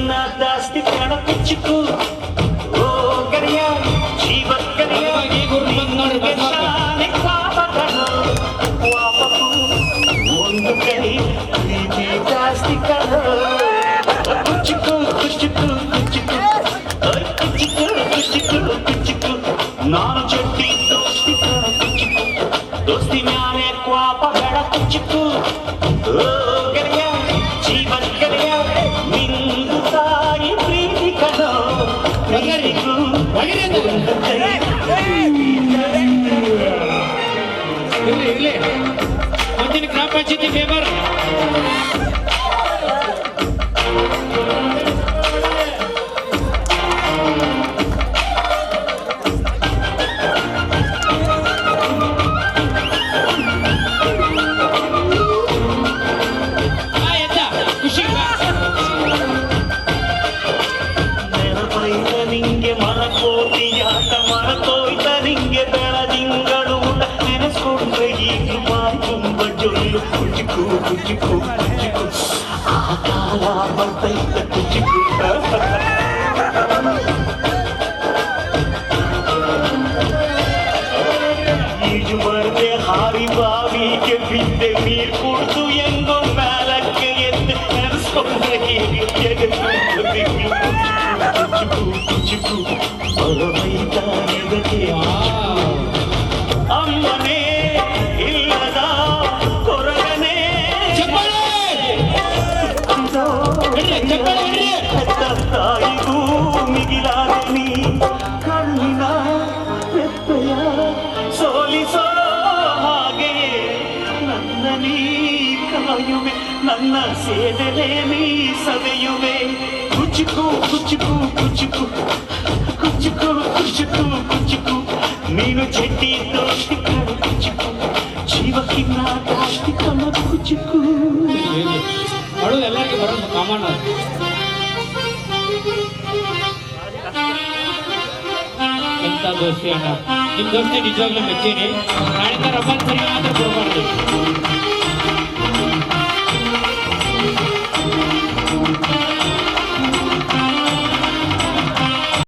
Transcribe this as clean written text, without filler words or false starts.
ಜೀವಕ್ಕಿನ್ನ ಜಾಸ್ತಿ ಪ್ರಾಣ ಕುಚ್ಚಿಕು ಓ ಗೆಳೆಯ ಜೀವಕ್ ಗೆಳೆಯ ನಿನಗೆ ಶಾನೆ ಕಾಪಕನು ವಾಪಕು ಒಂದು ಕೈ ಪ್ರೀತಿ ಜಾಸ್ತಿ ಕಣೋ ಕುಚ್ಚಿಕು ಕುಚ್ಚಿಕು ಕುಚ್ಚಿಕು ಕುಚ್ಚಿಕು ಕುಚ್ಚಿಕು ಕುಚ್ಚಿಕು ನಾನು ಚಟ್ಟಿ ದೋಸ್ತಿ ಕಣ ಕುಚ್ಚಿಕು ದೋಸ್ತಿ ಮ್ಯಾಲೆ ಕ್ವಾಪ ಬೇಡ ಕುಚ್ಚಿಕು ಓ ಗೆಳೆಯ ಜೀವನ್ ಗೆಳೆಯ ನಿಂದು ತಾಯಿ ಪ್ರೀತಿ ಕಣೋ ಪ್ರೀತಿಗೂ ಒಂದು ಕೈ ಇರ್ಲಿ ಮುಂದಿನ ಗ್ರಾಮ ಪಂಚಾಯತಿ ಮೆಂಬರ್ ನೆನಪೈತ ನಿಂಗೆ ಮರಕೋತಿಯಾಟ ಮರತೋಯ್ತ ನಿಂಗೆ ಬೆಳದಿಂಗಳು ನೆನೆಸ್ಕೊಂಡ್ರೆ ಈಗ ಬಾಯಿ ತುಂಬ ಜೊಲ್ಲು ಕುಚಿಕು ಕುಚಿಕು ಕುಚಿಕು ಆ ಕಾಲ ಬರ್ತೈತ ಕುಚಿಕು ಈಜು ಬರ್ದೆ ಹಾರಿ ಬಾವಿಗೆ ಬಿದ್ದೆ ನೀರ್ ಕುಡ್ದು ಹೆಂಗೋ ಮೇಲಕ್ಕೆ ಎದ್ದು ನೆನೆಸ್ಕೊಂಡ್ರೆ ಹೀಗೆ ಕುಚಿಕು ಕುಚಿಕು ಬರಬೈತ ಎದಕ್ಕೆ ಅಮ್ಮನೇ ಇಲ್ಲದ ಕೊರಗನೇ ತಾಯಿಗೂ ಮಿಗಿಲಾದ ನೀ ಕಣ್ಣಿನ ಬೆಪ್ಪೆಯ ಸೋಲಿಸೋ ಹಾಗೆಯೇ ನನ್ನ ನೀ ಕಾಯುವೆ ನನ್ನ ಸೇದೆಲೆ ನೀ ಸವೆಯುವೆ ಕುಚಿಕು ಕುಚಿಕು ಕುಚಿಕು ಕುಚಿಕು ಕುಚಿಕು ಕುಚಿಕು ನೀನು ಚೆಟ್ಟಿ ದೋಸ್ತಿ ಕಣ ಕುಚಿಕು ಜೀವಕ್ಕಿನ್ನ ಜಾಸ್ತಿ ಕಣ ಕುಚಿಕು ಮಾಡೋದು ಎಲ್ಲರಿಗೂ ಬರೋದು ಕಾಮನ್ ಅದು ಎಂತ ದೋಸ್ತಿ ಅಣ್ಣ ನಿಮ್ಮ ದೋಸ್ತಿ ನಿಜವಾಗ್ಲೂ ಮೆಚ್ಚೀನಿ ನಾಳಿಂದ ರಬ್ಬನ್ ಸರಿ ಮಾತ್ರ ಕೊಡಬಾರ್ದು